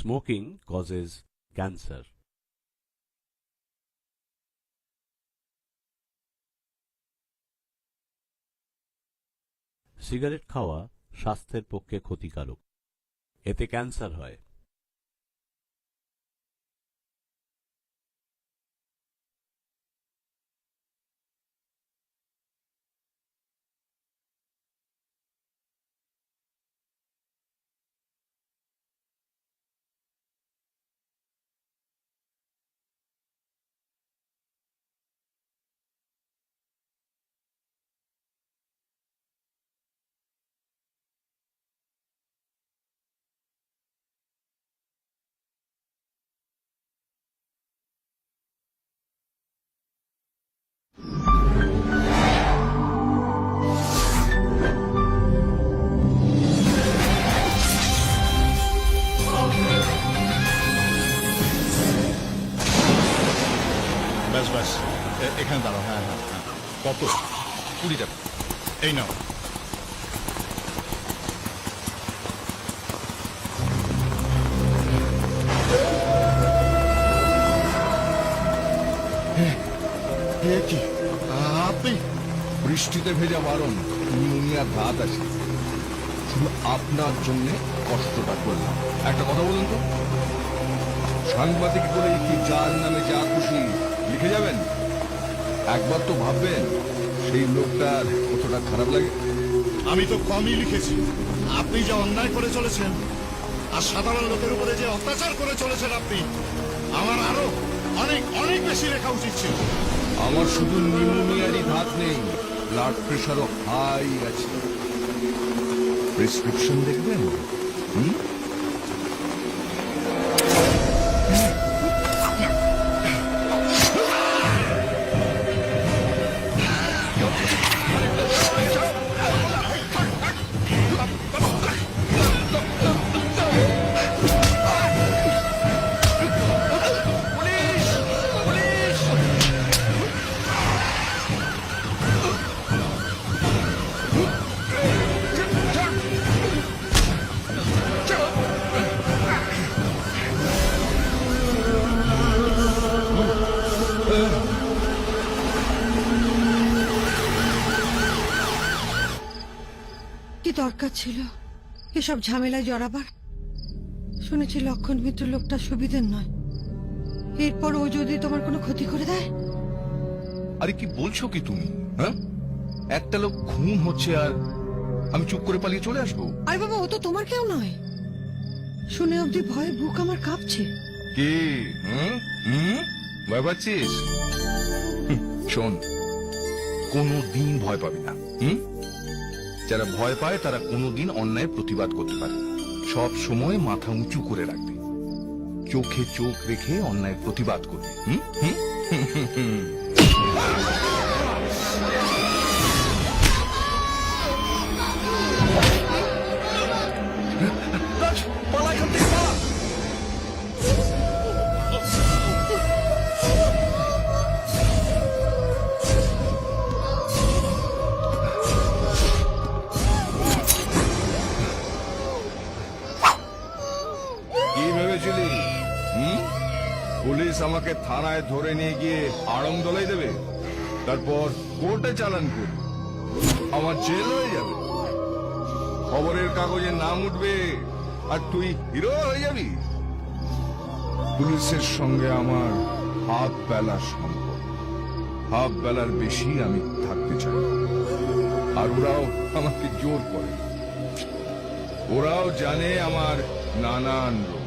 Smoking causes cancer. Cigarette খাওয়া স্বাস্থ্যের পক্ষে ক্ষতিকারক, এতে ক্যান্সার হয়। ব্যাস ব্যাস, এখানে দাঁড়াও। হ্যাঁ হ্যাঁ হ্যাঁ, কত? 20 টাকা। এই নাও। কি আপনি? বৃষ্টিতে ভেজা বারণ, নিউমোনিয়ার ধাত আছে। শুধু আপনার জন্য কষ্টটা করলাম। একটা কথা বলুন তো, সাংবাদিক বলে কি যার নামে যা খুশি লিখে যাবেন? একবার তো ভাববেন সেই লোকটার কতটা খারাপ লাগে। আমি তো কমই লিখেছি। আপনি যে অন্যায় করে চলেছেন আর সাধারণ লোকের উপরে যে অত্যাচার করে চলেছেন আপনি, আমার আরো অনেক অনেক বেশি লেখা উচিত ছিল। আমার শুধু নিউমোনিয়ারই ধাত নেই, ব্লাড প্রেশারও হাই আছে। প্রেসক্রিপশন দেখবেন? কি দরকার ছিল এসব ঝামেলায় জড়াবার? শুনেছি লক্ষণ মিত্র লোকটা সুবিধের নয়। এরপর ও যদি তোমার কোনো ক্ষতি করে দেয়? আরে কি বলছো কি তুমি? হ্যাঁ, একটা লোক খুন হচ্ছে আর আমি চুপ করে পালিয়ে চলে আসবো? আরে বাবা, ও তো তোমার কেউ নয়। শুনে অবধি ভয়ে বুক আমার কাঁপছে। কি ভয় পাচ্ছিস? শোন, কোনদিন ভয় পাবি না। যারা ভয় পায় তারা কোনোদিন অন্যায় প্রতিবাদ করতে পারে না। সব সময় মাথা উঁচু করে রাখবে, চোখে চোখ রেখে অন্যায় প্রতিবাদ করবে। কি ভেবেছিলি? পুলিশ আমাকে থানায় ধরে নিয়ে গিয়ে আড়ং দলাই দেবে, তারপর কোর্টে চালান করবে, আমার জেল হয়ে যাবে, খবরের কাগজে নাম উঠবে, আর তুই হিরো হয়ে যাবি? পুলিশের সঙ্গে আমার হাফ বেলার সম্পর্ক, হাফ বেলার বেশি আমি থাকতে চাই। আর ওরাও আমাকে জোর করে। ওরাও জানে আমার নানান রোগ,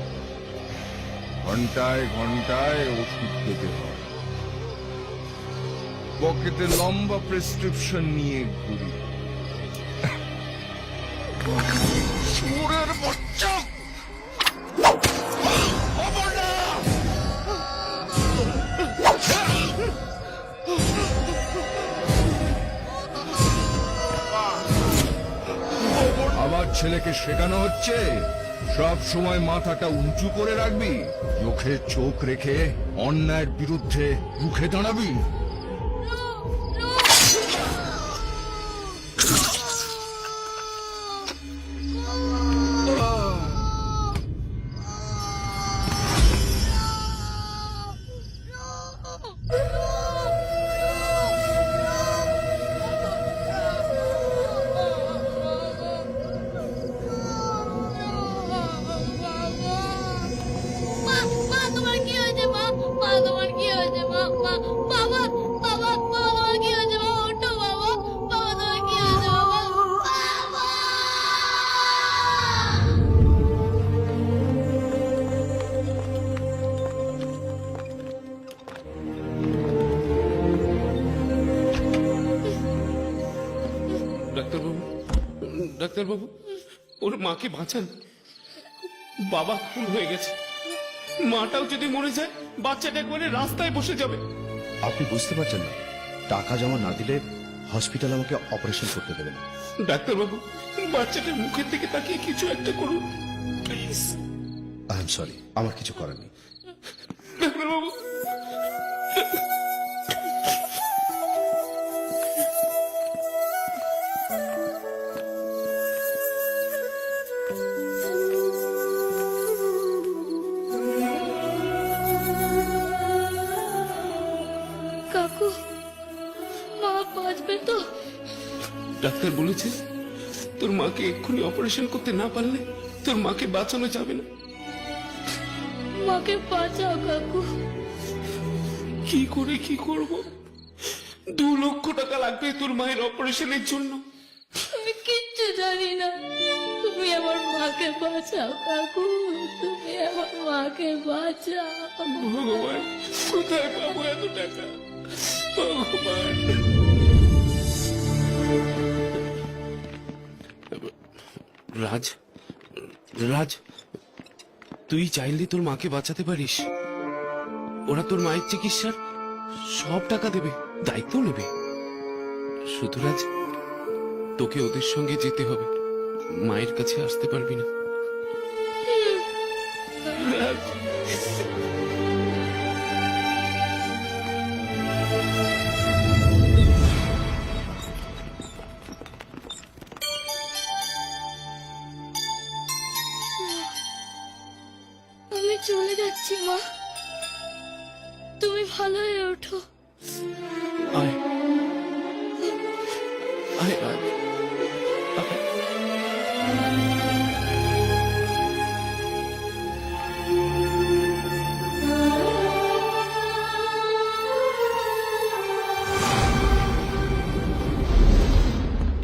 ঘন্টায় ঘন্টায় ওষুধ খেতে হয়, পকেটে লম্বা প্রেসক্রিপশন নিয়ে ঘুরি। সুরের বাচ্চা! আমার ছেলেকে শেখানো হচ্ছে সব সময় মাথাটা উঁচু করে রাখবি, চোখে চোখ রেখে অন্যায়ের বিরুদ্ধে রুখে দাঁড়াবি। ডাক্তারবাবু, ডাক্তারবাবু, ওর মাকে বাঁচান। বাবা খুন হয়ে গেছে, মাটাও যদি মরে যায় বাচ্চাটা একবারে রাস্তায় বসে যাবে। আপনি বুঝতে পারছেন না, টাকা জমা না দিলে হসপিটাল আমাকে অপারেশন করতে দেবে না। ডাক্তারবাবু, বাচ্চাটার মুখের দিকে তাকিয়ে কিছু একটা করুন প্লিজ। আই এম সরি, আমার কিছু করার নেই। ডাক্তারবাবু, কাকু, মা বাঁচবে তো? ডাক্তার বলেছে তোর মাকে এক্ষুনি অপারেশন করতে না পারলে তোর মাকে বাঁচানো যাবে না। মাকে বাঁচাও কাকু। কি করে কি করব? 2 লক্ষ টাকা লাগবে তোর মায়ের অপারেশনের জন্য। আমি কিচ্ছু জানি না, তুমি আমার মাকে বাঁচাও কাকু, তুমি আমার মাকে বাঁচাও। ভগবান, কোথায় পাবো এত টাকা? ভগবান। রাজ, রাজ, তুই চাইলে তোর মাকে বাঁচাতে পারিস। ওরা তোর মায়ের চিকিৎসার সব টাকা দেবে, দায়িত্ব নেবে। শুধু রাজ, তোকে ওদের সঙ্গে যেতে হবে, মায়ের কাছে আসতে পারবি না। রাজ, আমি চলে যাচ্ছি মা, তুমি ভালো হয়ে ওঠো। আয়, আয় রাজ, আয়।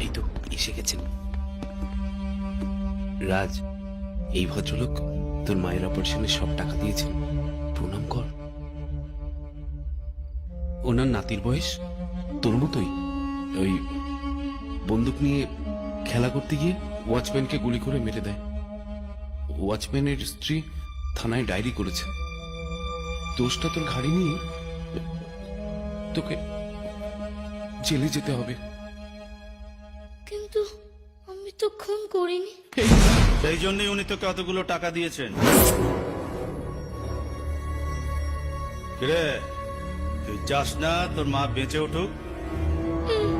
এই তো এসে গেছেন। রাজ, এই ভদ্রলোক তোর মায়ের অপারেশনের সব টাকা দিয়েছেন, প্রণাম কর। ওনার নাতির বয়স তোর মতোই, ওই বন্দুক নিয়ে খেলা করতে গিয়ে ওয়াচম্যানকে গুলি করে মেরে দেয়। ওয়াচম্যানের স্ত্রী থানায় ডায়েরি করেছে। দোষটা তোর ঘাড়ে নিয়ে তোকে জেলে যেতে হবে। কিন্তু আমি তো খুন করিনি। সেই জন্যই উনি তোকে অতগুলো টাকা দিয়েছেন। কিরে, তুই চাস না তোর মা বেঁচে উঠুক?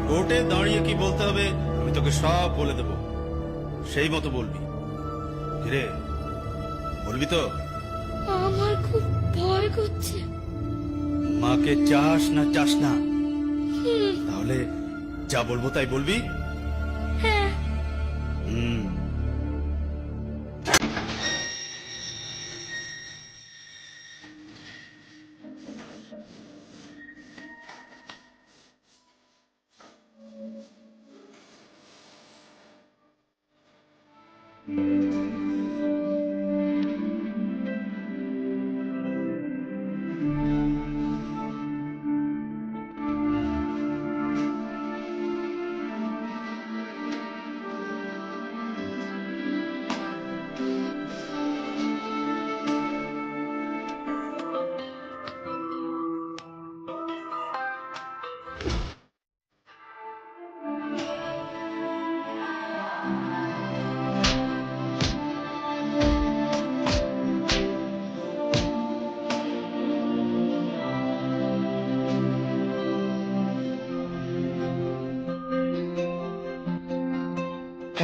কোর্টে দাঁড়িয়ে কি বলতে হবে আমি তোকে সব বলে দেব, সেই মতো বলবি। কিরে, বলবি তো? আমার খুব ভয় করছে। মাকে চাস না? তাহলে যা বলবো তাই বলবি? হ্যাঁ। হুম।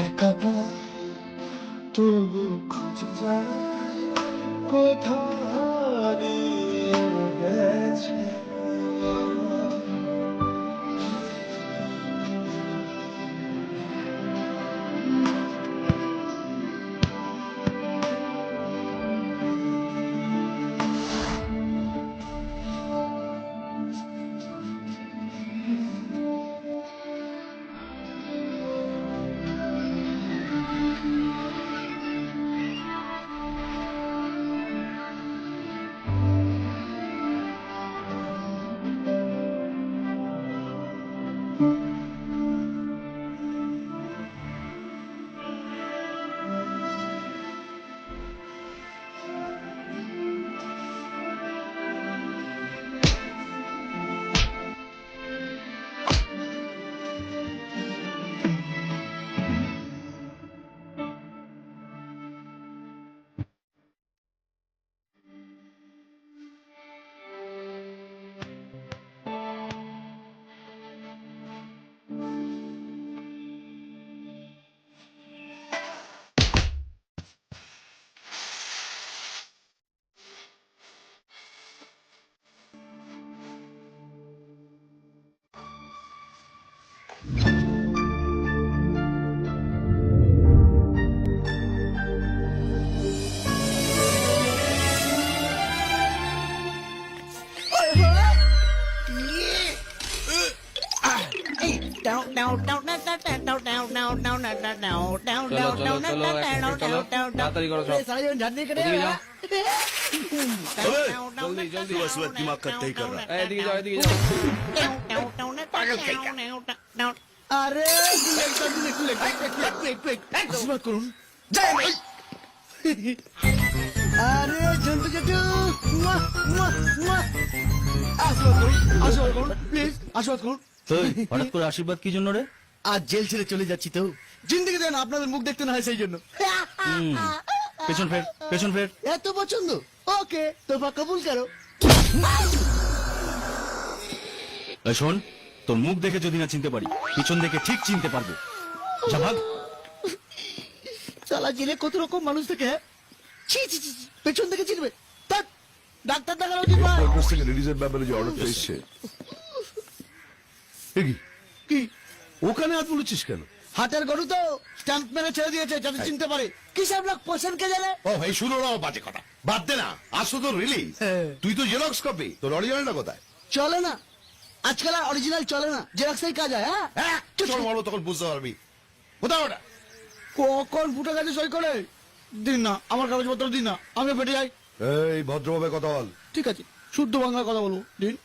একা তবু খুঁজে যায় কোথাও হারিয়ে গেছে। চলো চলো চলো চলো তাড়াতাড়ি করো সব এদিকে যাও জলদি জলদি दिमाग का तय कर रहा है এদিকে যাও এদিকে যাও আরে আশীর্বাদ করুন জয় মা। আরে জন্টু জেঠু আশীর্বাদ করুন প্লিজ আশীর্বাদ করুন। হঠাৎ করে আশীর্বাদ কি জন্য রে? আজ জেল ছেড়ে চলে যাচ্ছি তো জিন্দিগি দেন আপনাদের মুখ দেখতে না হয় সেই জন্য। পেছন ফের পেছন ফের। এত পছন্দ ওকে তোফা কবুল করো। এই শোন, তোর মুখ দেখে যদি না চিনতে পারি, পিছন দেখে ঠিক চিনতে পারবো। যা ভাগ। চালা জেলে কত রকম মানুষ থাকে হ্যাঁ? ছি ছি ছি ছি, পেছন থেকে চিনবে ধ্যাৎ, ডাক্তার দেখানো উচিত নয়। থেকে লেডিজের ব্যাপারে যে অর্ডারটা এসছে কি ওখানে হাত বলেছিস কেন? হাটের গরু তো স্ট্যাম্প মেরে ছেড়ে দিয়েছে যাতে চিনতে পারে। কি সব লোক পোষণ কে জানে? ও ভাই শুনো না বাজে কথা বাদ দে না আসো তো রিলিজ তুই তো জেরক্স কপি তোর অরিজিনালটা কোথায় চলে না আজকাল আর অরিজিনাল চলে না জেরক্সের কাজ হয়। হ্যাঁ চল মারো তখন বুঝতে পারবি কোথাও ওটা কখন ফুটে গেছে সই করে দিন না আমার কাগজপত্র দিন না আমি ফেটে যাই। এই ভদ্রভাবে কথা বল ঠিক আছে শুদ্ধ বাংলায় কথা বলবো দিন।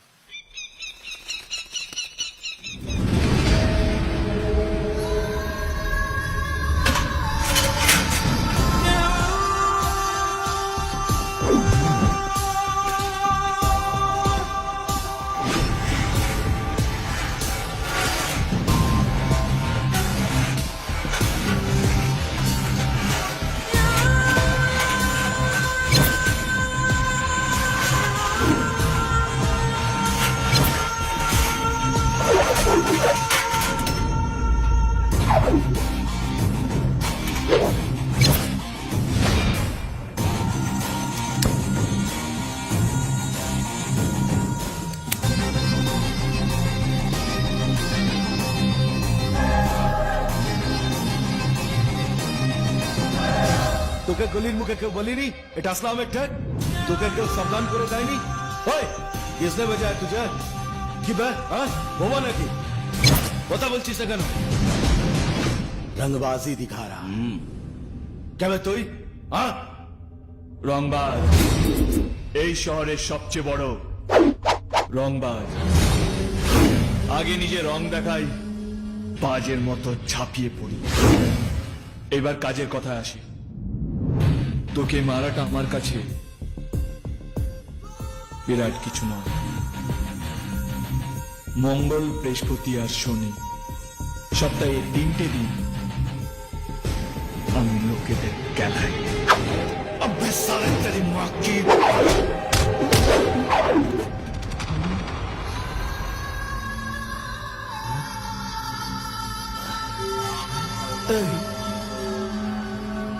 তোকে গলির মুখে কেউ বলিনি এটা আসলামের ঠেক তোকে কেউ সাবধান করে দেয়নি ওই কিসনে বাজায় তুঝে কি বে হ্যাঁ বোমা নাকি কথা বলছিস না কেন রংবাজি দিখা রা কে বে তুই হ্যাঁ রংবাজ এই শহরের সবচেয়ে বড় রংবাজ আগে নিজে রং দেখাই বাজের মতো ঝাঁপিয়ে পড়ি এবার কাজের কথা আসি তোকে মারাটা আমার কাছে বিরাট কিছু নয় মঙ্গল বৃহস্পতি আর শনি সপ্তাহে 3টে দিন আমি লোকেদের গেলাই अबे साले तेरी माँ की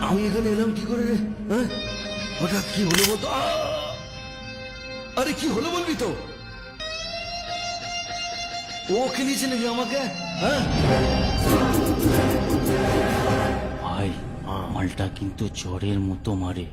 আমি এখানে এলাম কি করে রে হ্যাঁ হঠাৎ কি হলো বলতো আরে কি হলো বলবি তো ও খেলিয়েছে নাকি আমাকে হ্যাঁ ভাই মালটা কিন্তু জ্বরের মতো মারে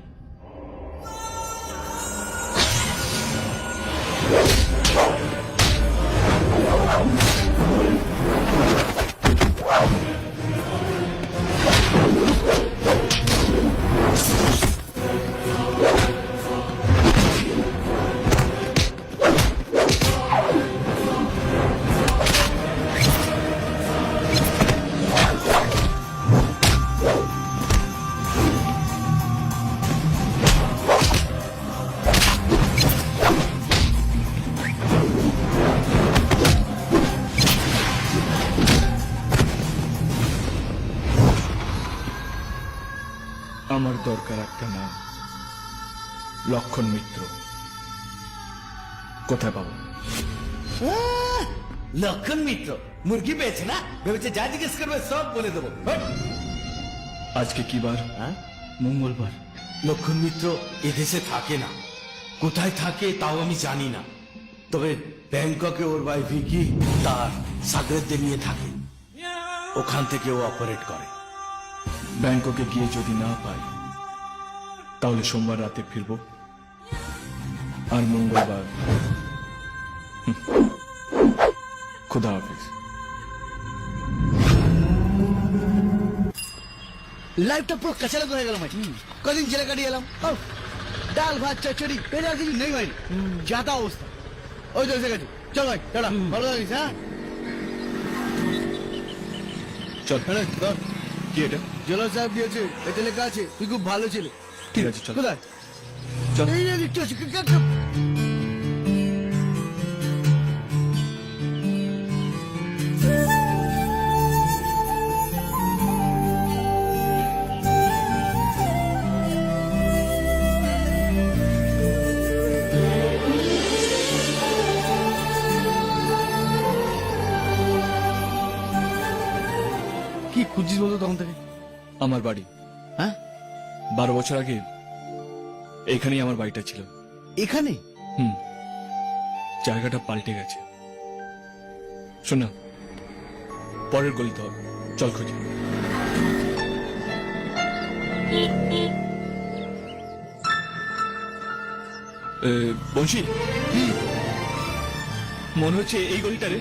আমার দরকার একটা নাম লক্ষণ মিত্র কোথায় পাবো লক্ষণ মিত্র মুরগি পেয়েছে না ভেবেছে যা জিজ্ঞেস করবে সব বলে দেবো আজকে কি বার মঙ্গলবার লক্ষণ মিত্র এদেশে থাকে না কোথায় থাকে তাও আমি জানি না তবে ব্যাংককে ওর ভাই ভিকি তার সাগরেদদের নিয়ে থাকে ওখান থেকে ও অপারেট করে ব্যাংককে গিয়ে যদি না পাই তাহলে সোমবার রাতে ফিরবো আর মঙ্গলবার খুদা হাফিজ লাইফটা পুরো কাছালা হয়ে গেল ভাই। কদিন জেলে কাটিয়ে এলাম, ডাল ভাত চচ্চড়ি পেটে আর কিছু নেই ভাই, যাতা অবস্থা। ওই তো এসে গেছি, চল ভাই টাটা, ভালো থাকিস। হ্যাঁ চল। ধর, কি এটা? জেলা সাহেব দিয়েছে, এতে লেখা আছে তুই খুব ভালো ছেলে। ঠিক আছে, চল। কোথায়? চল। এই যে লিখতে আছে, কি খুঁজছিস বলতো তখন থেকে? আমার বাড়ি। হ্যাঁ 12 বছর আগে এখানেই আমার বাড়িটা ছিল। এখানে? জায়গাটা পাল্টে গেছে। শোন না, পরের গলিতে হবে, চল খুঁজি। বংশী, মনে হচ্ছে এই গলিটা রে।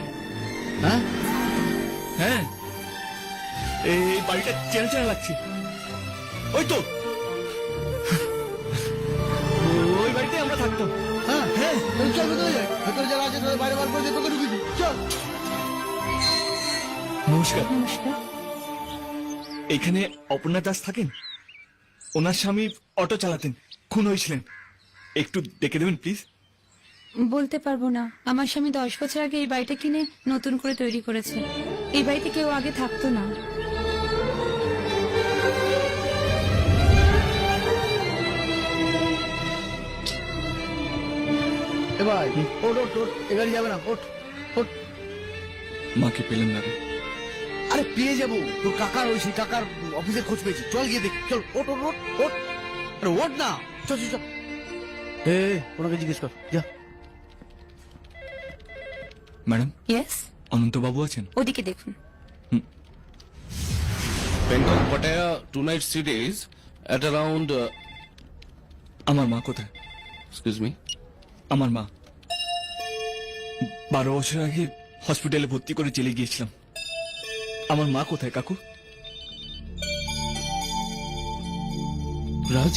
হ্যাঁ হ্যাঁ, এই বাড়িটা চেনা চেনা লাগছে। ওই তো, ওই বাড়িতে আমরা থাকতাম। হ্যাঁ হ্যাঁ, চল ভেতরে যাই, ভেতরে যারা আছে তাদের বাইরে বার করে দিয়ে তোকে ঢুকিয়ে দিই, চল। নমস্কার। নমস্কার। এখানে অপর্ণা দাস থাকেন? ওনার স্বামী অটো চালাতেন, খুন হয়েছিলেন। একটু দেখে দেবেন প্লিজ। বলতে পারবো না, আমার স্বামী 10 বছর আগে এই বাড়িটা কিনে নতুন করে তৈরি করেছে। এই বাড়িতে কেউ আগে থাকতো না। এ ভাই ওট ওট ওট, এ গাড়ি যাবে না, ওট ওট। মাকে পেলেন না রে? আরে পেয়ে যাবো, তোর কাকার ওই সেই কাকার অফিসের খোঁজ পেয়েছি, চল গিয়ে দেখ, চল ওট ওট ওট ওট। আরে ওট না, চল চল চল। ওনাকে জিজ্ঞেস কর, যা। ম্যাডাম, ইয়েস, অনন্ত বাবু আছেন? ওদিকে দেখুন। Bangkok Pattaya 2 night stays at around আমার মা কোথায়? excuse me, আমার মা 12 বছর আগে হসপিটালে ভর্তি করে চলে গিয়েছিলাম। আমার মা কোথায় কাকু? রাজ,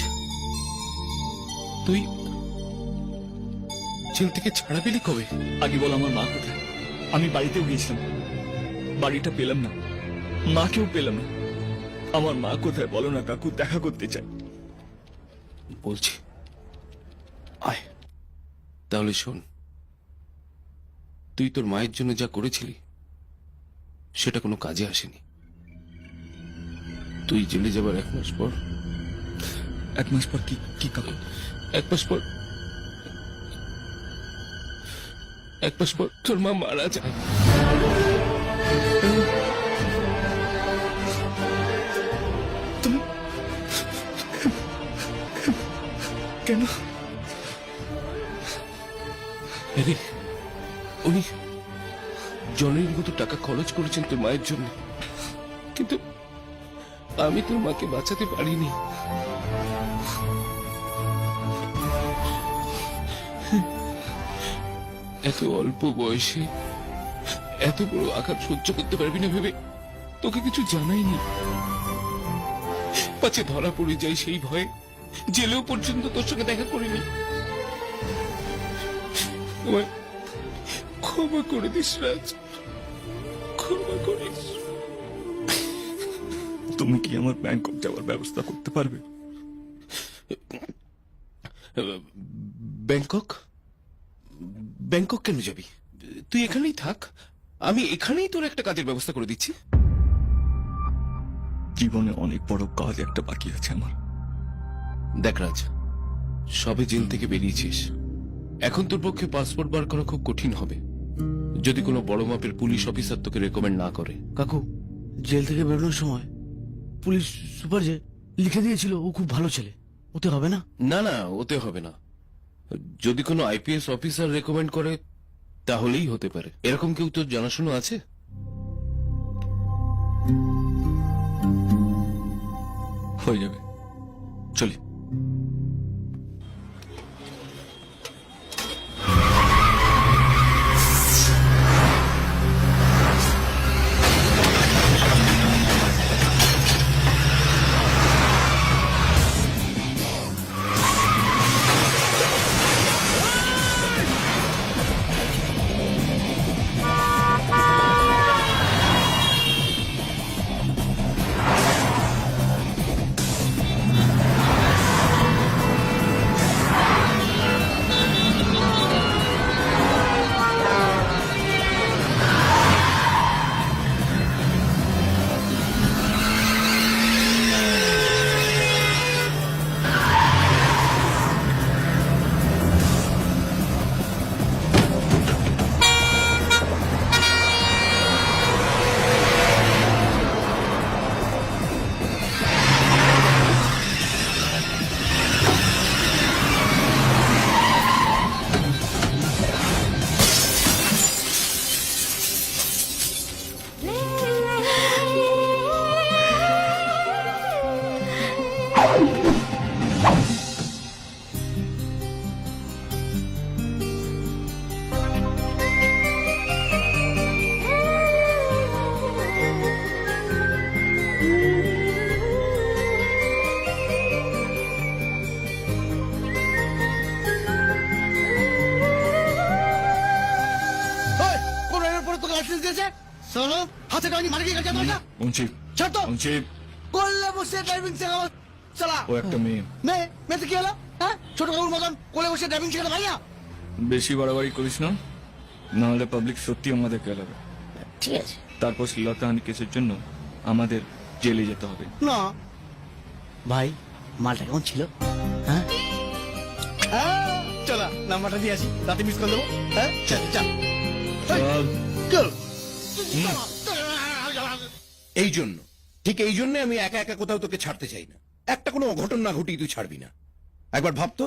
তুই জেল থেকে ছাড়া পেলি কবে? আগে বল আমার মা কোথায়? আমি বাড়িতেও গিয়েছিলাম, বাড়িটা পেলাম না, মাকেও পেলাম না। আমার মা কোথায় বলো না কাকু, দেখা করতে চাই। বলছি, আয়। তাহলে শোন, তুই তোর মায়ের জন্য যা করেছিলি সেটা কোনো কাজে আসেনি। তুই জেলে যাবার 1 মাস পর, 1 মাস পর কি কি কাকু? 1 মাস পর, 1 মাস পর তোর মা মারা যায়। তুমি কেন? আরে উনি জনের মতো টাকা খরচ করেছেন তোর মায়ের জন্য, কিন্তু আমি তোর মাকে বাঁচাতে পারিনি। এত অল্প বয়সে এত বড় আঘাত সহ্য করতে পারবি না ভেবে তোকে কিছু জানাইনি। পাছে ধরা পড়ে যায় সেই ভয়ে জেলেও পর্যন্ত তোর সঙ্গে দেখা করিনি। আমায় ক্ষমা করে দিস রাজ, ক্ষমা করিস। তুমি কি আমার ব্যাংকক যাওয়ার ব্যবস্থা করতে পারবে? ব্যাংকক? ব্যাংকক কেন যাবি? তুই এখানেই থাক, আমি এখানেই তোর একটা কাজের ব্যবস্থা করে দিচ্ছি। জীবনে অনেক বড় কাজ একটা বাকি আছে আমার। দেখ রাজ, সবে জেল থেকে বেরিয়েছিস, এখন তোর পক্ষে পাসপোর্ট বার করা খুব কঠিন হবে যদি কোনো বড় মাপের পুলিশ অফিসার তোকে রেকমেন্ড না করে। কাকু, জেল থেকে বেরোনোর সময় পুলিশ সুপার যে লিখে দিয়েছিল ও খুব ভালো ছেলে, ওতে হবে না? না না, ওতে হবে না। যদি কোনো আইপিএস অফিসার রেকমেন্ড করে তাহলেই হতে পারে। এরকম কেউ তোর জানাশোনা আছে? হয়ে যাবে, চলি। কোন এরপরে তোকে লাইসেন্স দিয়েছে চলো হাতে কানি মারি গিয়ে যাবো না মুন্সি ছাড় তো মুন্সি কোলে বসে ড্রাইভিং শেখাবো চলা ও একটা মেয়ে মেয়েতে কি হলো হ্যাঁ ছোট কাকুর মতন কোলে বসে ড্রাইভিং শেখাতে ভাইয়া বেশি বাড়াবাড়ি করিস না, নাহলে পাবলিক সত্যি আমাদের কেলাবে। ঠিক আছে তারপর শ্লীলতাহানি কেসের জন্য আমাদের জেলে যেতে হবে। না ভাই মালটা কেমন ছিল হ্যাঁ চলা নাম্বারটা দিয়ে আসি রাতে মিস করে দেবো হ্যাঁ চল চল চল এই জন্য ঠিক এই জন্য আমি একা একা কোথাও তোকে ছাড়তে চাই না। একটা কোনো অঘটন না ঘটিয়ে তুই ছাড়বি না। একবার ভাবতো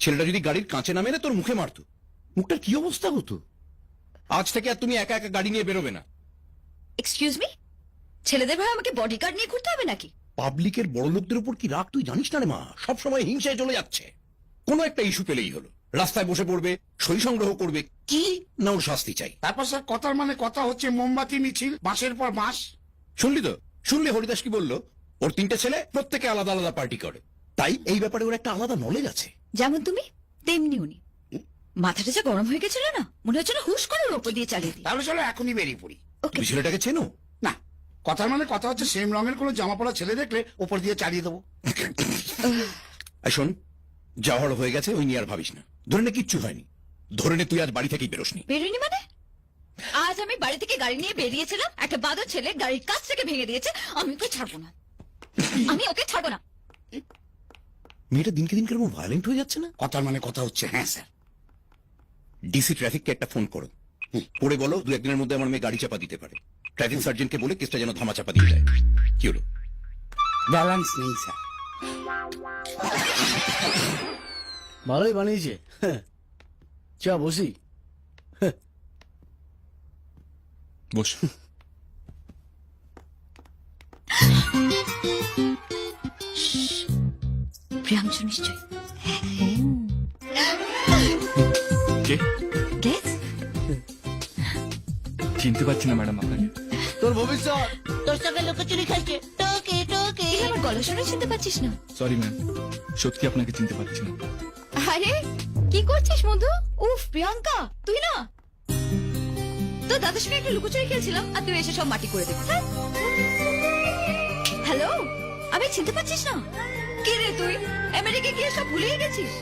ছেলেটা যদি গাড়ির কাঁচে না মেরে তোর মুখে মারতো, মুখটার কি অবস্থা হতো। আজ থেকে আর তুমি একা একা গাড়ি নিয়ে বেরোবে না। এক্সকিউজ মি, ছেলেদের ভাই আমাকে বডিগার্ড নিয়ে ঘুরতে হবে নাকি? পাবলিকের বড় লোকদের উপর কি রাগ তুই জানিস না রে মা। সব সময় হিংসায় চলে যাচ্ছে। কোনো একটা ইস্যু পেলেই হলো রাস্তায় বসে পড়বে, সই সংগ্রহ করবে, কি না ওর শাস্তি চাই। তারপর স্যার কথার মানে কথা হচ্ছে মোমবাতি মিছিল বাঁশের পর বাঁশ। শুনলি তো, শুনলি হরিদাস কি বললো? ওর 3টে ছেলে, প্রত্যেকে আলাদা আলাদা পার্টি করে, তাই এই ব্যাপারে ওর একটা আলাদা নলেজ আছে। যেমন তুমি তেমনি উনি। মাথাটা যা গরম হয়ে গেছিল না, মনে হচ্ছে না হুশ করে ওর উপর দিয়ে চালিয়ে দিই। তাহলে চলো এখনই বেরিয়ে পড়ি। তুই ছেলেটাকে চেনো? না, কথার মানে কথা হচ্ছে সেম রঙের কোনো জামা পড়া ছেলে দেখলে ওপর দিয়ে চালিয়ে দেবো। এই শোন, যাওয়ার হয়ে গেছে, ওই নিয়ে আর ভাবিস না। ধরে নে কিচ্ছু হয়নি, ধরে নে তুই আজ বাড়ি থেকেই বেরোসনি। বেরোয়নি মানে? আজ আমি বাড়ি থেকে গাড়ি নিয়ে বেরিয়েছিলাম, একটা বাদর ছেলে গাড়ির কাছ থেকে ভেঙে দিয়েছে। আমি ওকে ছাড়বো না, আমি ওকে ছাড়বো না। মেয়েটা দিনকে দিন কেমন ভায়োলেন্ট হয়ে যাচ্ছে না? কথার মানে কথা হচ্ছে হ্যাঁ স্যার। ডিসি ট্রাফিককে একটা ফোন করো, করে বলো 2-1 দিনের মধ্যে আমার মেয়ে গাড়ি চাপা দিতে পারে। ট্রাফিক সার্জেন্টকে বলে কেসটা যেন ধামা চাপা দিয়ে দেয়। কি হলো? ব্যালেন্স নেই স্যার। ভালোই বানিয়েছে। চ বসি। বস। প্রিয়াংশু নিশ্চয়। কে? গেস? চিনতে পারছি না ম্যাডাম আপনাকে। তোর ভবিষ্যৎ তোর সঙ্গে লুকোচুরি খাইছে। টোকে টোকে। আমার গলা শুনে চিনতে পারছিস না? সরি ম্যাম, সত্যি আপনাকে চিনতে পারছি না। আরে কি করছিস মধু? উফ প্রিয়াঙ্কা, তুই না? তো দাদার সঙ্গে একটা লুকোচুরি খেলছিলাম আর তুই এসে সব মাটি করে দিবি। হ্যালো, আমি চিনতে পারছিস না? কে রে তুই? আমেরিকা গিয়ে সব ভুলিয়ে গেছিস?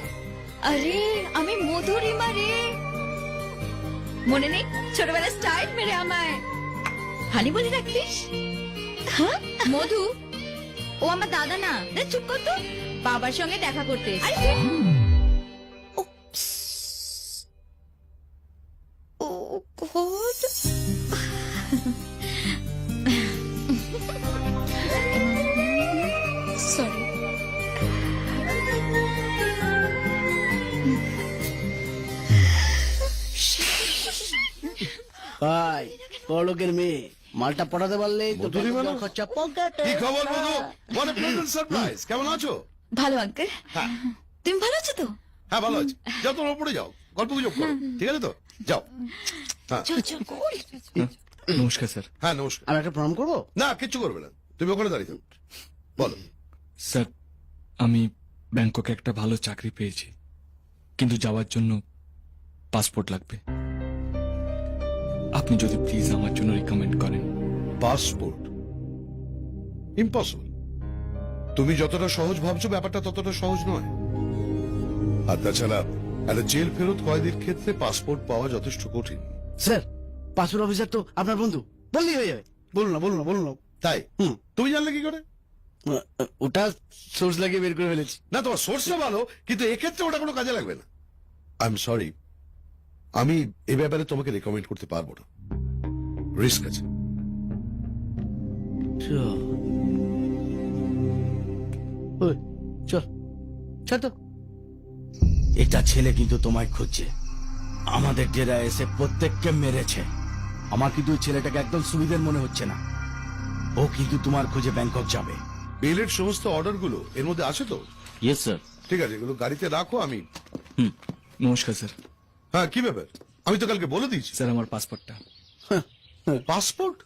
আরে আমি মধুরিমা রে। মনে নেই ছোটবেলায় স্টাইল মেরে আমায় হানি বলে রাখতিস? হ্যাঁ মধু, ও আমার দাদা না। চুপ কর তো, বাবার সঙ্গে দেখা করতে এসেছে। Oh God. Sorry. ভাই বড়লোকের মেয়ে মালটা পড়াতে পারলে তো খরচা পকেটে। কি খবর বন্ধু? What a pleasant surprise. কেমন আছো? ভালো আঙ্কেল, তুমি ভালো আছো তো? হ্যাঁ ভালো আছি। যাও তোমরা উপরে যাও, গল্প গুজব করো, ঠিক আছে তো? যাও। হ্যাঁ চল চল। নমস্কার স্যার। হ্যাঁ নমস্কার। আমি একটা প্রণাম করবো? না কিচ্ছু করবে না, তুমি ওখানে দাঁড়িয়ে থাকো। বলো। স্যার, আমি ব্যাংককে একটা ভালো চাকরি পেয়েছি, কিন্তু যাওয়ার জন্য পাসপোর্ট লাগবে। আপনি যদি প্লিজ আমার জন্য রিকমেন্ড করেন। পাসপোর্ট? ইম্পসিবল। তুমি যতটা সহজ ভাবছো ব্যাপারটা ততটা সহজ নয়। আর তাছাড়া একটা জেল ফেরত কয়েদির ক্ষেত্রে পাসপোর্ট পাওয়া যথেষ্ট কঠিন। স্যার পাসপোর্ট অফিসার তো আপনার বন্ধু, বললেই হয়ে যাবে। বলুন না বলুন না বলুন না। তাই? তুমি জানলে কি করে? ওটা সোর্স লাগিয়ে বের করে ফেলেছি। না তোমার সোর্সটা ভালো, কিন্তু এক্ষেত্রে ওটা কোনো কাজে লাগবে না। আই এম সরি, আমি এ ব্যাপারে তোমাকে রেকমেন্ড করতে পারবো না, রিস্ক আছে। চল চল তো। এটা ছেলে কিন্তু তোমায় খুঁজছে, আমাদের ডেরা এসে প্রত্যেককে মেরেছে। আমার কিন্তু ওই ছেলেটাকে একদম সুবিধের মনে হচ্ছে না। ও কিন্তু তোমার খুঁজে ব্যাংকক যাবে। বেলের সমস্ত অর্ডার গুলো এর মধ্যে আছে তো? Yes sir. ঠিক আছে, এগুলো গাড়িতে রাখো। আমি নমস্কার স্যার। হ্যাঁ কি ব্যাপার? আমি তো কালকে বলে দিয়েছি। স্যার আমার পাসপোর্টটা। পাসপোর্ট?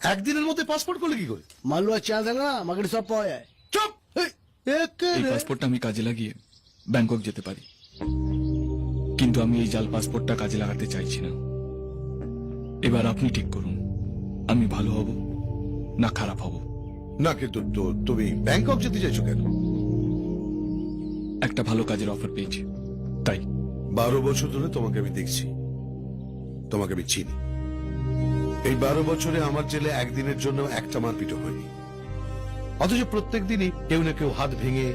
একদিনের মধ্যে পাসপোর্ট করলে কি করে? মালুয়া চা দেয় না মাকে সব পাওয়া যায়। চুপ! এই পাসপোর্টটা আমি কাজে লাগিয়ে ব্যাংকক যেতে পারি, কিন্তু আমি এই জাল পাসপোর্টটা কাজে লাগাতে চাইছি না। এবার আপনি ঠিক করুন, আমি ভালো হব না খারাপ হব। না, কিন্তু তুমি ব্যাংকক যেতে চাইছো কেন? একটা ভালো কাজের অফার পেয়েছি তাই। 12 বছর ধরে তোমাকে আমি দেখছি, তোমাকে আমি চিনি। এই 12 বছরে আমার জেলে একদিনের জন্য একটা মারপিটও হয়নি, অথচ প্রত্যেক দিনই কেউ না কেউ হাত ভেঙে,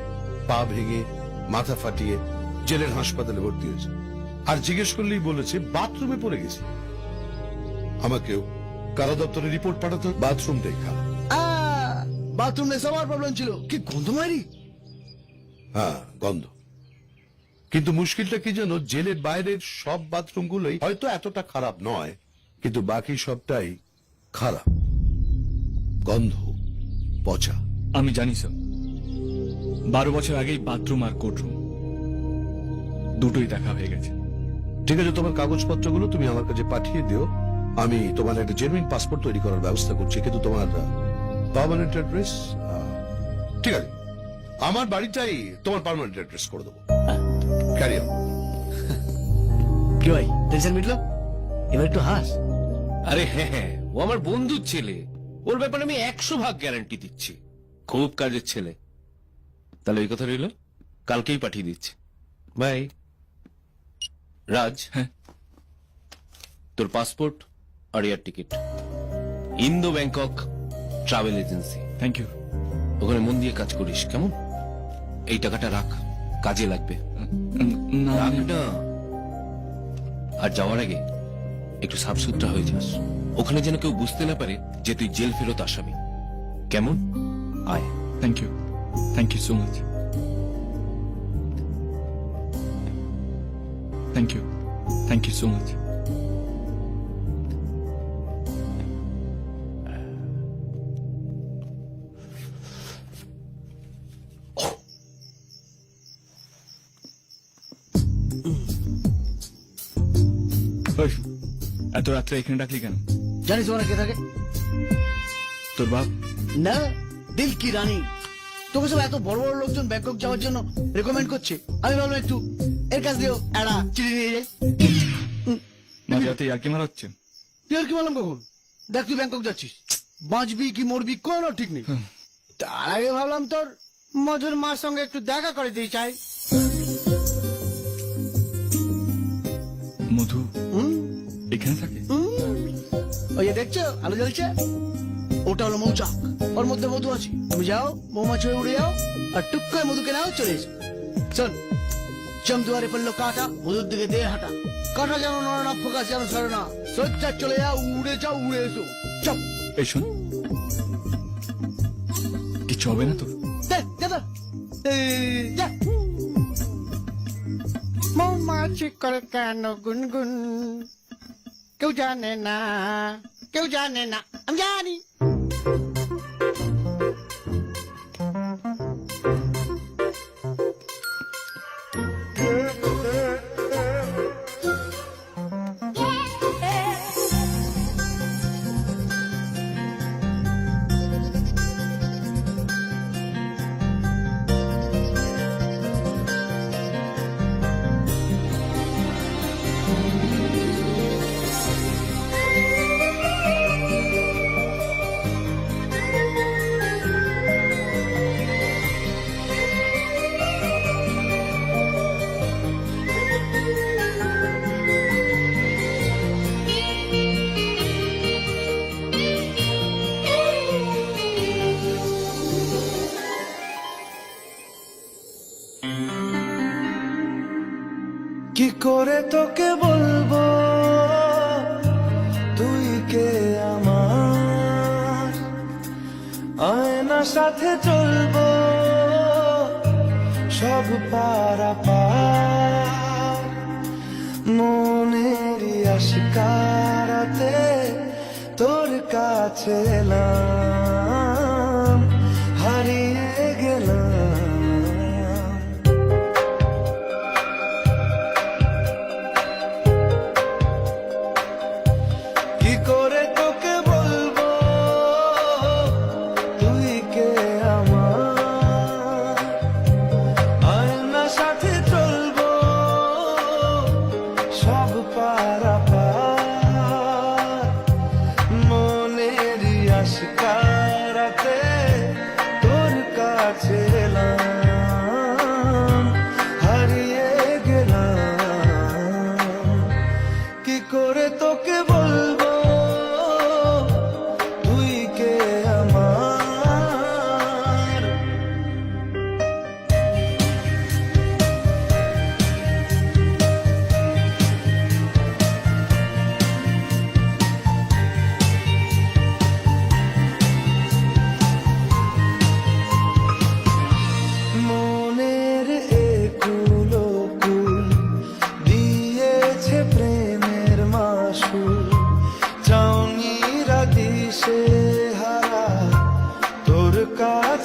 পা ভেঙে, মাথা ফাটিয়ে জেলের হাসপাতালে ভর্তি হয়েছে। আর জিজ্ঞেস করলেই বলেছে বাথরুমে পড়ে গেছে। আমাকেও কারা দপ্তরে রিপোর্ট পাঠাতো, বাথরুমটাই খারাপ। বাথরুমে সবার প্রবলেম ছিল, কি গন্ধ মারি। হ্যাঁ, গন্ধ। কিন্তু মুশকিলটা কি জানো, জেলের বাইরের সব বাথরুমগুলোই হয়তো এতটা খারাপ নয়, কিন্তু বাকি সবটাই খারাপ, গন্ধ, পচা। আমি জানি স্যার, 12 বছর আগেই বাথরুম আর কোর্টরুম দুটোই দেখা হয়ে গেছে। ঠিক আছে, তোমার কাগজপত্রগুলো তুমি আমার কাছে পাঠিয়ে দিও, আমি তোমার একটা জেনুইন পাসপোর্ট তৈরি করার ব্যবস্থা করছি। কিন্তু তোমার পার্মানেন্ট অ্যাড্রেস, ঠিক আছে, আমার বাড়িটাই তোমার পার্মানেন্ট অ্যাড্রেস করে দেবো। Carry on. কি ভাই, টেনশন মিটলো? এবার একটু হাস। আরে হ্যাঁ, ও আমার বন্ধুর ছেলে, ওর ব্যাপারে আমি 100% গ্যারান্টি দিচ্ছি, খুব কাজের ছেলে। তাহলে ওই কথা রইল, কালকেই পাঠিয়ে দিচ্ছি। বাই। রাজ, হ্যাঁ, তোর পাসপোর্ট আর air ticket, Indo Bangkok travel agency. Thank you. ওখানে মন দিয়ে কাজ করিস, কেমন? এই টাকাটা রাখ, কাজে লাগবে। না রাখ না। আর যাওয়ার আগে একটু সাফসুতরা হয়ে যাস, ওখানে যেন কেউ বুঝতে না পারে যে তুই জেল ফেরত আসামি, কেমন? আয়। Thank you so much. Thank you so much. এত রাত্রে এখানে ডাকলি কেন? জানিস ওরা কে থাকে? তোর বাপ? না, দিল কি রানী। তোকে সব এত বড় বড় লোকজন ব্যাংকক যাওয়ার জন্য রেকমেন্ড করছে, আমি ভাবলাম একটু এর কাছ দিয়েও একটা চিঠি নিয়ে যাই। মাঝরাতে ইয়ার্কি মারা হচ্ছে? তুই আর কি বললাম কখন? দেখ, তুই ব্যাংকক যাচ্ছিস, বাঁচবি কি মরবি কোনো ঠিক নেই। তার আগে ভাবলাম তোর মধুর মার সঙ্গে একটু দেখা করে দিই চাই। মধু এখানে থাকে? ওই যে দেখছো আলো জ্বলছে, ওটা হলো মৌচাক, ওর মধ্যে মধু আছে। তুমি যাও, মৌমাছি হয়ে উড়ে যাও, আর টুক করে মধুকে নাও, চলে এসো। শোন, চমদুয়ারে পড়লো কাটা, মধুর দিকে দে হাঁটা, কাটা যেন নড়ে না, ফোকাস যেন সরে না, সোজা চলে যাও, উড়ে যাও, উড়ে এসো। চপ। এই শোন, কিছু হবে না তোর? মৌমাছি করে কেন গুনগুন, কেউ জানে না, কেউ জানে না, আমি জানি। কি করে তোকে বলবো তুই কে আমার, আয়নার সাথে চলবো সব পারাপার, মনেরই আশকারাতে তোর কাছে এলাম, হারিয়ে গেলাম। কি করে তোকে বলবো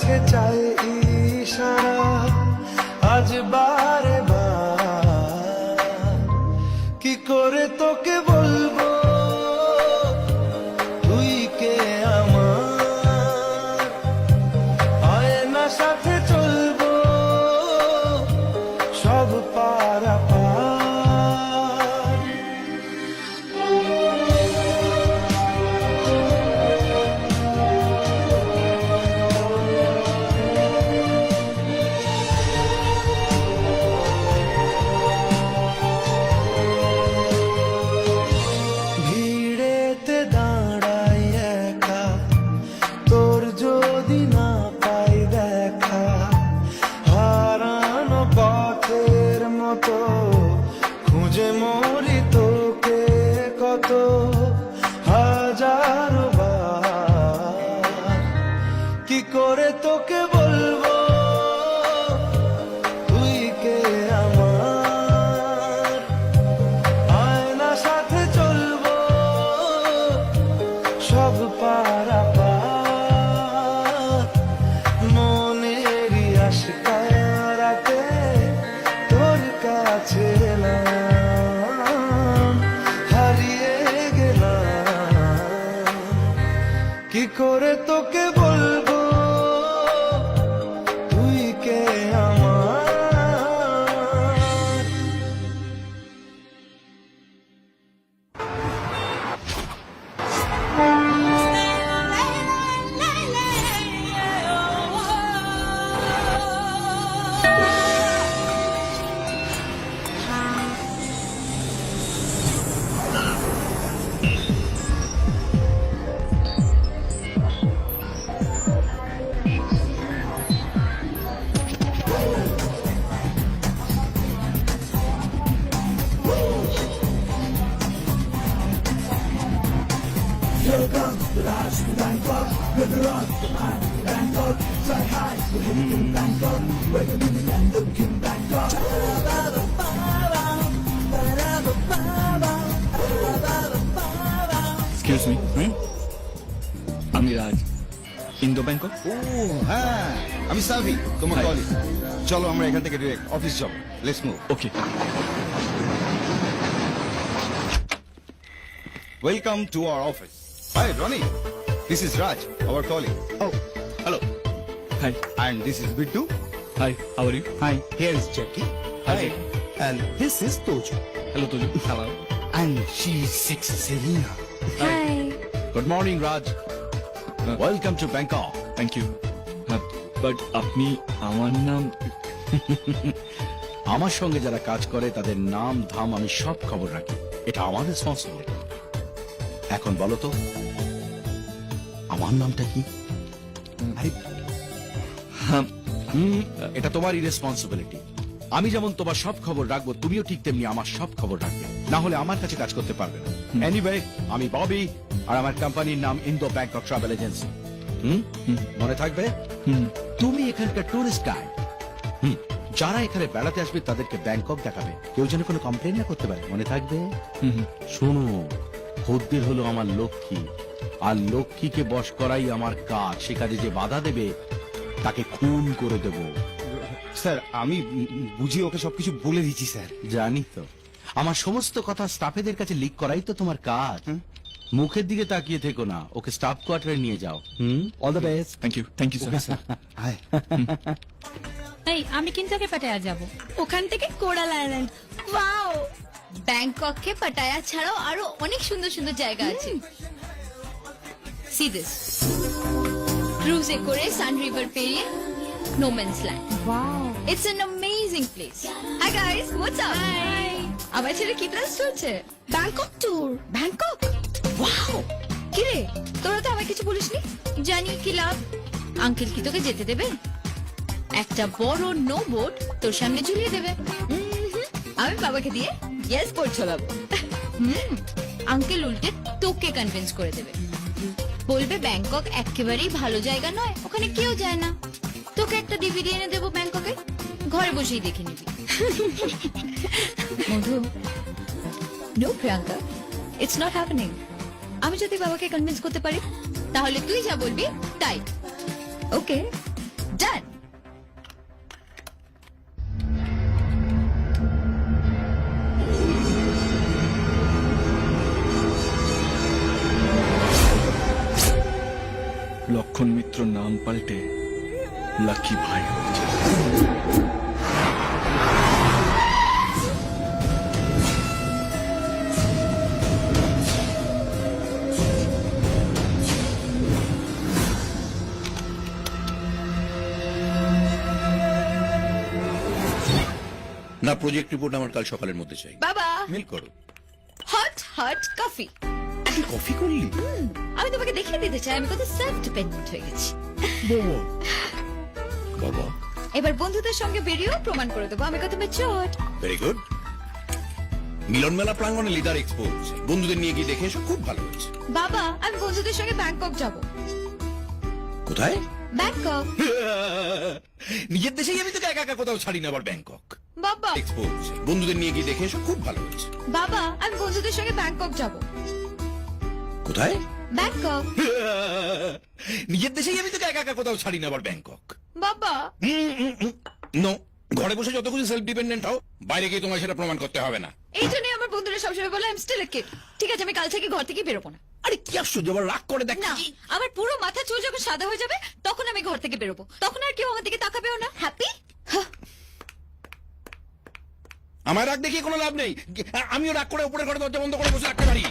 কাছে চাই ইশারা আজ বারে বার কি করে তোকে বলবো তুই কে আমার আয়না সাথে চলবো সব পারা ভিড়েতে দাঁড়াই একা তোর যদি না পাই দেখা হারানো পথের মতো খুঁজে মরি তোকে কত হাজারো বার কি করে তোকে বলবো তুই কে আমার আয়না সাথে চলবো সব পারা মনেরই আশকারাতে তোর কাছে এলাম হারিয়ে গেলাম কি করে তোকে বলবো তুই কে আমার এক্সকিউজ মি, আমি রাজ, ইন্দো ব্যাংকক। ও হ্যাঁ, আমি সাভি, তোমার Hi. কলিগ। চলো আমরা এখান থেকে ডিরেক্ট অফিস যাব। Let's move. Okay, Welcome to our office. Hi, Ronnie. This is Raj, our colleague. Oh, hello. Hi And this is Bittu. Hi, how are you? Hi, here is Jackie. Hi. And this is Tojo. Hello Tojo. Hello. And she is sexy Selena. Hi Good morning, Raj. Welcome to Bangkok. Thank you. But আপনি আমার নাম আমার সঙ্গে যারা কাজ করে তাদের নাম ধাম আমি সব খবর রাখি, এটা আমার রেসপন্সিবিলিটি। এখন বলো তো আমার নামটা কি? আরে এটা তোমারই রেসপন্সিবিলিটি। আমি যেমন তোমার সব খবর রাখবো, তুমিও ঠিক তেমনি আমার সব খবর রাখবে, না হলে আমার কাছে কাজ করতে পারবে না। এনিওয়ে, আমি ববি, আর আমার কোম্পানির নাম ইন্দো ব্যাংকক ট্রাভেল এজেন্সি। মনে থাকবে, তুমি এখানকার টুরিস্ট গাইড। যারা এখানে বেড়াতে আসবে তাদেরকে ব্যাংকক দেখাবে, কেউ যেন কোনো কমপ্লেন না করতে পারে, মনে থাকবে। শোনো, খদ্দের হলো আমার লক্ষ্মী, আর লক্ষ্মীকে বশ করাই আমার কাজ। সে কাজে যে বাধা দেবে তাকে খুন করে দেব। স্যার, আমি বুঝিয়ে ওকে সবকিছু বলে দিচ্ছি স্যার। জানি তো, আমার সমস্ত কথা স্টাফেদের কাছে লিক করাই তো তোমার কাজ। মুখের দিকে তাকিয়ে থেকো না, ওকে স্টাফ কোয়ার্টারে নিয়ে যাও। All the best. Thank you sir. Hi. এই আমি কিন্তু আগে পাটায়া যাব, ওখান থেকে কোরাল আইল্যান্ড। ওয়াও, ব্যাংককে পাটায়া ছাড়াও আরো অনেক সুন্দর সুন্দর জায়গা আছে। সি দিস, ক্রুজে করে সান রিভার পেরিয়ে no man's land. Wow, it's an amazing place. Hi guys, what's up? Hi, আমার ছেলে কি প্ল্যান চলছে? Bangkok tour. ব্যাংকক? ওয়াও, কি রে, তোরা তো আমায় কিছু বলিসনি। জানি, কি লাভ? আঙ্কেল কি তোকে যেতে দেবে? একটা বড় নো বোট তোর সামনে ঝুলিয়ে দেবে। আমি বাবাকে দিয়ে ইয়েস বোট চালাবো। আঙ্কেল উল্টে তোকে কনভিন্স করে দেবে, বলবে ব্যাংকক একেবারেই ভালো জায়গা নয়, ওখানে কেউ যায় না। তোকে একটা ডিভিডি এনে দেবো ব্যাংককে, ঘরে বসেই দেখে নিবি। Madhu, no Priyanka, it's not happening. আমি যদি বাবাকে কনভিন্স করতে পারি, তাহলে তুই যা বলবি তাই। ওকে, ডান। লক্ষণ মিত্র নাম পাল্টে লাকি ভাই হয়েছে। না, প্রজেক্ট রিপোর্ট আমার কাল সকালের মধ্যে চাই। বাবা, মেল করো। Hot hot coffee. তুই কফি করলি? আমি তোমাকে দেখিয়ে দিতে চাই আমি কত সেলফ ডিপেন্ডেন্ট হয়ে গেছি। বাবা, এবার বন্ধুদের সঙ্গে বেরিয়েও প্রমাণ করে দেবো আমি কত ম্যাচিওরড। Very good. মিলন মেলা প্রাঙ্গণে লিডার এক্সপো হচ্ছে, বন্ধুদের নিয়ে গিয়ে দেখে এসো, খুব ভালো হয়েছে। বাবা, আমি বন্ধুদের সঙ্গে ব্যাংকক যাব। কোথায়? ব্যাংকক। নিজের দেশেই আমি তোকে একা একা কোথাও ছাড়ি না, আবার ব্যাংকক বাবা, এক্সপো হচ্ছে, বন্ধুদের নিয়ে গিয়ে দেখে এসো, খুব ভালো হয়েছে। বাবা, আমি বন্ধুদের সঙ্গে ব্যাংকক যাব। কোথায়? ব্যাংকক। নিজের দেশেই আমি তোকে একা একা কোথাও ছাড়ি না, আবার ব্যাংকক। বাবা, নো, ঘরে বসে যত কিছু সেলফ ডিপেন্ডেন্ট হও, বাইরে গিয়ে তোমার সেটা প্রমাণ করতে হবে না। এই জন্যই আমার বন্ধুরা সবসময় বলে I am still a kid. ঠিক আছে, আমি কাল থেকে ঘর থেকে বেরোবো না। আরে কি আশ্চর্য, আবার রাগ করে দেখ। না, আমার পুরো মাথা চুল যখন সাদা হয়ে যাবে তখন আমি ঘর থেকে বেরোবো, তখন আর কেউ আমার দিকে তাকাবেও না। হ্যাপি? আমার রাগ দেখিয়ে কোনো লাভ নেই, আমিও রাগ করে উপরে ঘরে দরজা বন্ধ করে বসে রাখতে পারি।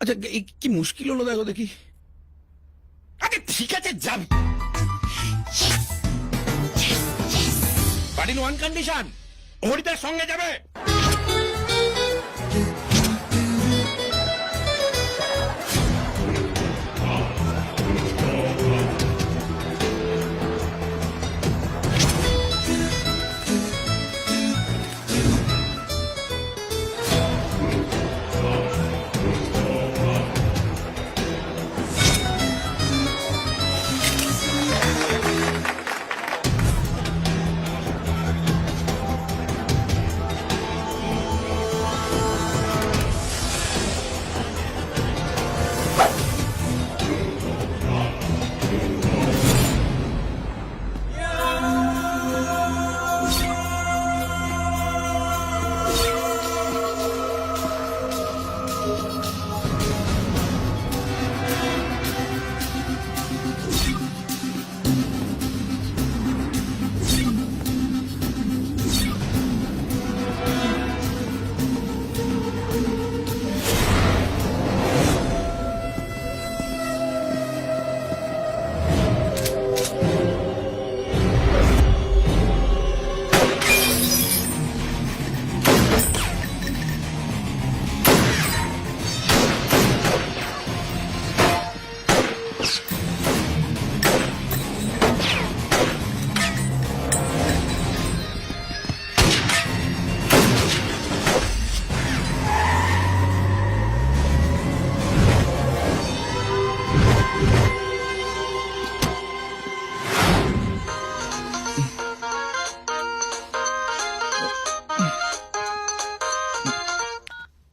আচ্ছা, কি মুশকিল হলো দেখো দেখি। আরে ঠিক আছে, যাবি। বাট ইন ওয়ান কন্ডিশন, হরিদার সঙ্গে যাবে।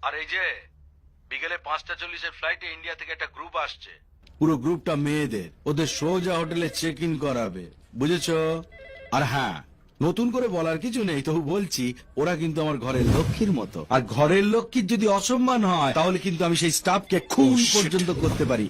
আর এই যে বিকেলে 5:40 ফ্লাইটে ইন্ডিয়া থেকে একটা গ্রুপ আসছে, পুরো গ্রুপটা মেয়েদের, ওদের সোজা হোটেলে চেক ইন করাবে, বুঝেছো? আর হ্যাঁ, নতুন করে বলার কিছু নেই, তবু বলছি ওরা কিন্তু আমার ঘরের লক্ষ্মীর মতো, আর ঘরের লক্ষ্মীর যদি অসম্মান হয় তাহলে কিন্তু আমি সেই স্টাফকে খুন পর্যন্ত করতে পারি।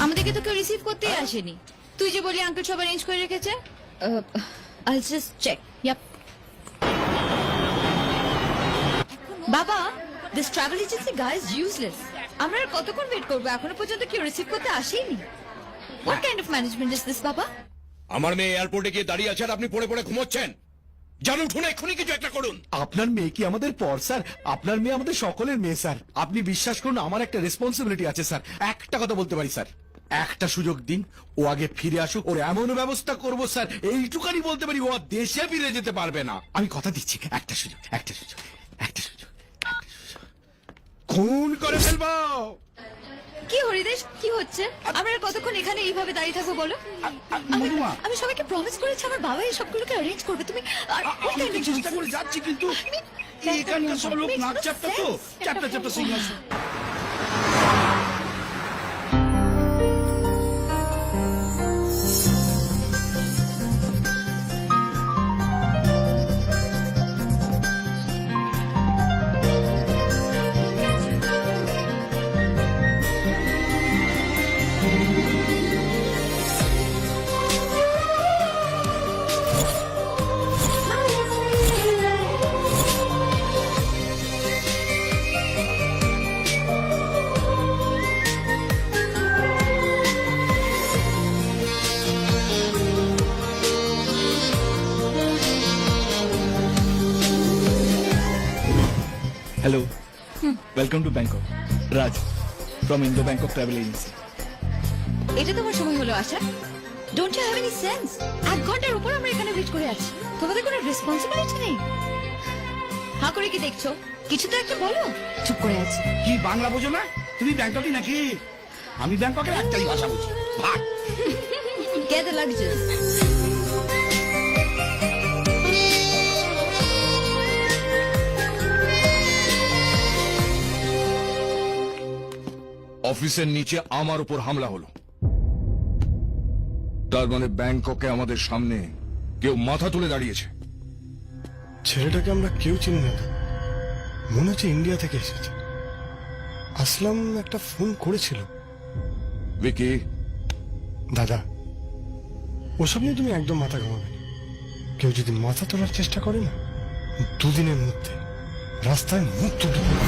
আমাদেরকে তো কেউ রিসিভ করতেই আসেনি। তুই যে বলি আঙ্কেল সব অ্যারেঞ্জ করে রেখেছে। আইল জাস্ট চেক। ইয়াপ। বাবা, this travel agency guy is useless. আমরা আর কতক্ষণ ওয়েট করবো? এখনো পর্যন্ত কেউ রিসিভ করতে আসেনি। What kind of management is this বাবা? আমার মেয়ে এয়ারপোর্টে গিয়ে দাঁড়িয়ে আছে আর আপনি পড়ে পড়ে ঘুমোচ্ছেন। জান উঠুন, এক্ষুনি কিছু একটা করুন। আপনার মেয়ে কি আমাদের পর স্যার? আপনার মেয়ে আমাদের সকলের মেয়ে স্যার। আপনি বিশ্বাস করুন, আমার একটা রেসপন্সিবিলিটি আছে স্যার। একটা কথা বলতে পারি স্যার, একটা সুযোগ দিন, ও আগে ফিরে আসুক। ওর এমন ব্যবস্থা করব স্যার, এইটুকানি বলতে পারি, ও আর দেশে ফিরে যেতে পারবে না। আমি কথা দিচ্ছি, একটা সুযোগ, একটা সুযোগ, একটা সুযোগ, একটা সুযোগ। খুন করে ফেলবো। কি হরিদেশ, কি হচ্ছে? আমরা আর কতক্ষণ এখানে এইভাবে দাঁড়িয়ে থাকবো বলো? আমি সবাইকে প্রমিস করেছি আমার বাবা এই সবগুলোকে অ্যারেঞ্জ করবে। তুমি চেষ্টা করে যাচ্ছি, কিন্তু এখানকার সব লোক নাক চাপটা তো চাপটা চাপটা সিংহাসন। Hello, welcome to Bangkok. Raj from Indo Bangkok travel agency. এটা তোমার সময় হলো আসার? Don't you have any sense? 1 ঘন্টার উপর আমরা এখানে ওয়েট করে আছি। তোমাদের কোনো রেসপন্সিবিলিটি নেই? হা করে কি দেখছো? কিছু তো একটা বলো। চুপ করে আছি। কি বাংলা বোঝো না তুমি? ব্যাংককে নাকি? আমি ব্যাংককের একটাই ভাষা বুঝি, ভাগ। Get the luggage. অফিসের নিচে আমার উপর হামলা হলো, তার মানে ব্যাংককে আমাদের সামনে কেউ মাথা তুলে দাঁড়িয়েছে। ছেলেটাকে আমরা কেউ চিনি না, মনে হচ্ছে ইন্ডিয়া থেকে এসেছে। আসলাম একটা ফোন করেছিল। ভিকি, দাদা, ওসব নিয়ে তুমি একদম মাথা ঘামাবে না। কেউ যদি মাথা তোলার চেষ্টা করে না, 2 দিনের মধ্যে রাস্তায় মুখ তুলে দেবে।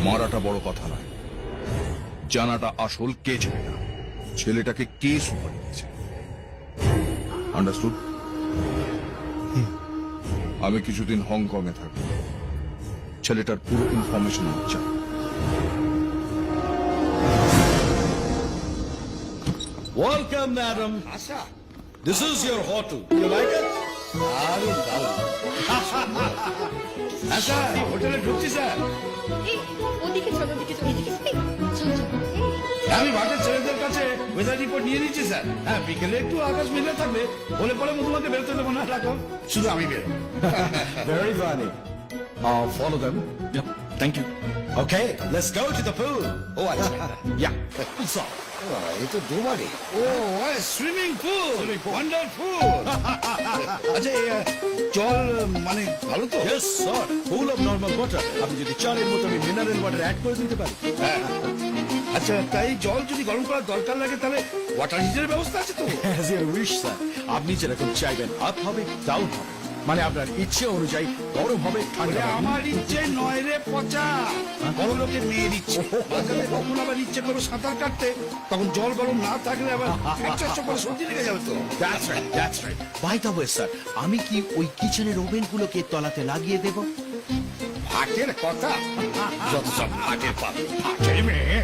মারাটা বড় কথা নয়, জানাটা আসল কে চায় না, ছেলেটাকে কে সুপার দিয়েছে। আন্ডারস্টুড? আমি কিছুদিন হংকং এ থাকবো, ছেলেটার পুরো ইনফরমেশন চাই। Welcome madam. আচ্ছা, this is your hotel. You like it? আরে দারুণ। আচ্ছা, হোটেলে ঢুকছি স্যার। ওদিকে চলো, ওদিকে চলো, এদিকে চলো, চলো। আমি বাটের ছেলেদের কাছে ওয়েদার রিপোর্ট নিয়ে নিচ্ছি স্যার। হ্যাঁ, বিকেলে একটু আকাশ মেঘলা থাকবে, বলে পরে তোমাকে বেরোতে দেবো না। রাখো, শুধু আমি বেরো। Very funny. Follow them. Thank you. Okay, let's go to the pool. ও আচ্ছা, ইয়া। এই তো দুবারে। ও, সুইমিং পুল, ওয়ান্ডারফুল। আচ্ছা, জল মানে ভালো তো? Yes sir, full of normal water. আপনি যদি চান এর মতো আমি মিনারেল ওয়াটার অ্যাড করে দিতে পারি। আচ্ছা, তাই জল যদি গরম করার দরকার লাগে তাহলে ওয়াটার হিটারের ব্যবস্থা আছে তো? অ্যাজ ইউর উইশ স্যার, আপনি যেরকম চাইবেন আপ হবে ডাউন হবে, মানে আপনার ইচ্ছে অনুযায়ী গরম হবে ঠান্ডা হবে। আমার ইচ্ছে নয় রে পচা, বড় লোকের মেয়ের ইচ্ছে। বাজারে কখন আবার ইচ্ছে করো সাঁতার কাটতে, তখন জল গরম না থাকলে আবার 1-400 করে সর্দি লেগে যাবে তো। That's right, that's right. By the way sir, আমি কি ওই কিচেনের ওভেনগুলোকে তলাতে লাগিয়ে দেব? ভাটের কথা, যত সব ভাটের পাবে। ভাটের মেয়ে।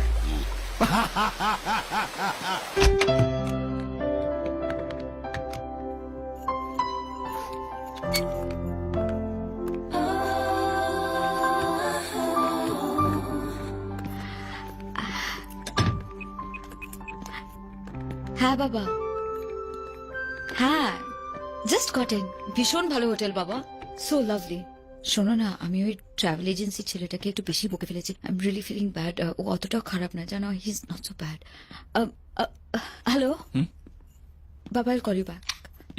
হ্যাঁ বাবা, হ্যাঁ, জাস্ট গট ইন। ভীষণ ভালো হোটেল বাবা, সো লাভলি। শোনো না, আমি ওই ট্রাভেল এজেন্সি ছেলেটাকে একটু বেশি বকে ফেলেছি। I am really feeling bad. ও অতটাও খারাপ না, জানো, he is not so bad. Hello বাবা, I'll call you back.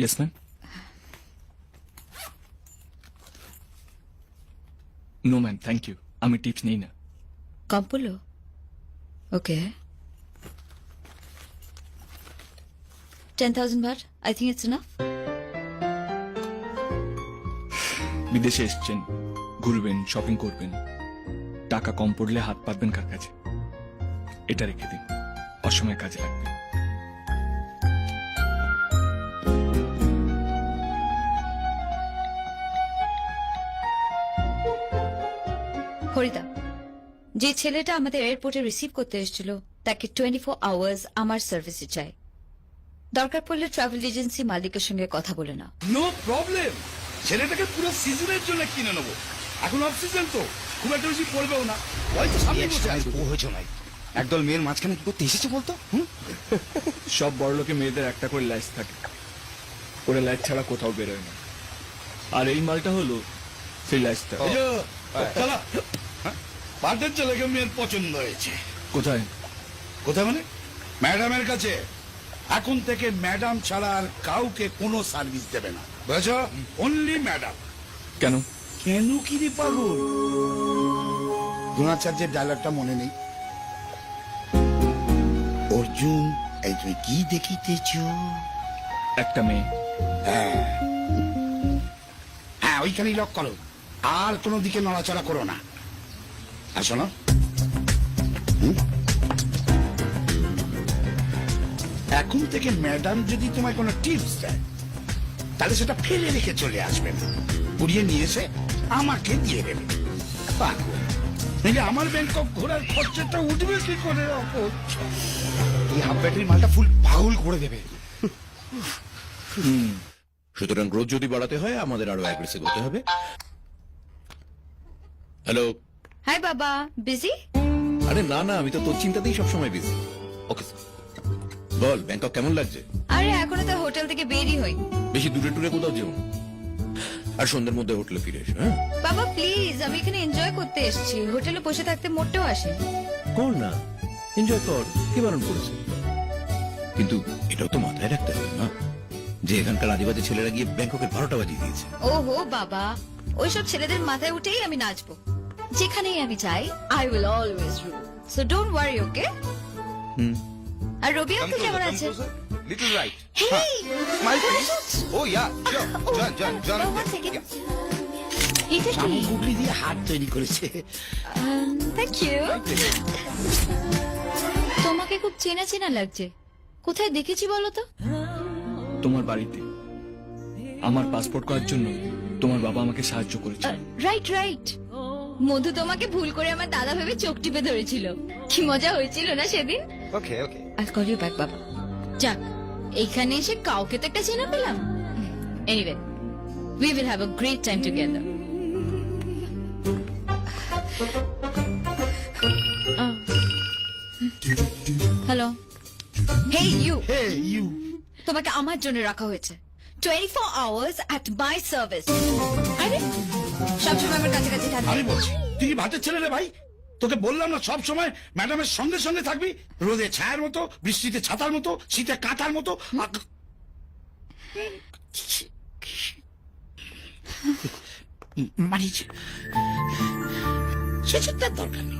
Yes ma'am. No ma'am, thank you. আমি টিপস নেই না। কম পড়লো? ওকে। 10,000 baht. I think it's enough. বিদেশে এসছেন, ঘুরবেন, শপিং করবেন, টাকা কম পড়লে হাত পাতবেন কার কাছে? এটা রেখে দিন, অসময়ে কাজে লাগবে। হরিদা, যে ছেলেটা আমাদের এয়ারপোর্টে রিসিভ করতে এসেছিল তাকে 24 আওয়ার্স আমার সার্ভিসে চাই। দরকার পড়লে ট্রাভেল এজেন্সি মালিকের সঙ্গে কথা বলে না। নো প্রবলেম, ছেলেটাকে পুরো সিজনের জন্য কিনে নেবো। এখন অফ সিজন তো খুব একটা বেশি পড়বেও না, হয়তো সামনে বসে আছে। হয়েছে নাই একদল মেয়ের মাঝখানে কি করতে এসেছে বলতো? সব বড় লোকে মেয়েদের একটা করে লাইট থাকে, ওরা লাইট ছাড়া কোথাও বেরোয় না। আর এই মালটা হলো সেই লাইটটা। চলো, পাটের ছেলেকে মেয়ের পছন্দ হয়েছে। কোথায়? কোথায় মানে? ম্যাডামের কাছে। এখন থেকে ম্যাডাম ছাড়া আর কাউকে কোনো সার্ভিস দেবে না, বুঝছো? Only madam. কেন? কেন কি রে পাগল? দ্রোণাচার্যের ডায়লগটা মনে নেই? অর্জুন, এই তুমি কি দেখিতেছ? একটা মেয়ে। হ্যাঁ, ওইখানেই লক করো, আর কোনো দিকে নড়াচড়া করো না। আর শোনো, এখন থেকে ম্যাডাম যদি তোমায় কোনো টিপস দেয় তাহলে সেটা ফেলে রেখে চলে আসবে না, কুড়িয়ে নিয়ে এসে আমাকে দিয়ে দেবে। পাগল, নাহলে আমার ব্যাংকক ঘোরার খরচাটা উঠবে কি করে? এই হাফ ব্যাটারি মালটা ফুল পাগল করে দেবে। সুতরাং গ্রোথ যদি বাড়াতে হয় আমাদের আরো অ্যাগ্রেসিভ হতে হবে। হ্যালো। হাই বাবা, বিজি? আরে না না, আমি তো তোর চিন্তাতেই সবসময় বিজি। ওকে বল, ব্যাংকক কেমন লাগছে? আরে এখনো তো হোটেল থেকে বেরই হই। বেশি দূরে টুরে কোথাও যেও না। আর সন্ধ্যের মধ্যে হোটেলে ফিরে এসো। হ্যাঁ বাবা প্লিজ, আমি এখানে এনজয় করতে এসেছি, হোটেলে বসে থাকতে মোটেও আসে। কর না, এনজয় কর, কি বারণ করেছে? কিন্তু এটাও তো মাথায় রাখতে হবে না যে এখানকার আদিবাসী ছেলেরা গিয়ে ব্যাংককের 12টা বাজিয়ে দিয়েছে। ওহো বাবা, ওইসব ছেলেদের মাথায় উঠেই আমি নাচবো। যেখানেই আমি চাই, I will always rule, so don't worry, okay? আর রবি আঙ্কেল কেমন আছে? Little right. Hey, smile please. ও ইয়া, জন এটা কি? গুগলি দিয়ে হাত তৈরি করেছে। Thank you. তোমাকে খুব চেনা চেনা লাগছে, কোথায় দেখেছি বলো তো? তোমার বাড়িতে আমার পাসপোর্ট করার জন্য তোমার বাবা আমাকে সাহায্য করেছে। রাইট রাইট, মধু তোমাকে ভুল করে আমার দাদা ভেবে চোখ টিপে ধরেছিল। কি মজা হয়েছিল না সেদিন? ওকে ওকে। I'll call you back, বাবা। যাক, এইখানে এসে কাউকে তো একটা চেনা পেলাম। Anyway, we will have a great time together. Hello, hey you, Hey, you. তোমাকে আমার জন্য রাখা হয়েছে 24 hours at my service. আরে সবসময় আমার কাছে কাছে থাকবে। আমি বলছি, তুই কি ভাতের ছেলে রে ভাই? তোকে বললাম না সব সময় ম্যাডামের সঙ্গে সঙ্গে থাকবি, রোদে ছায়ার মতো, বৃষ্টিতে ছাতার মতো, শীতে কাঁথার মতো। মানে সেসব তার দরকার নেই।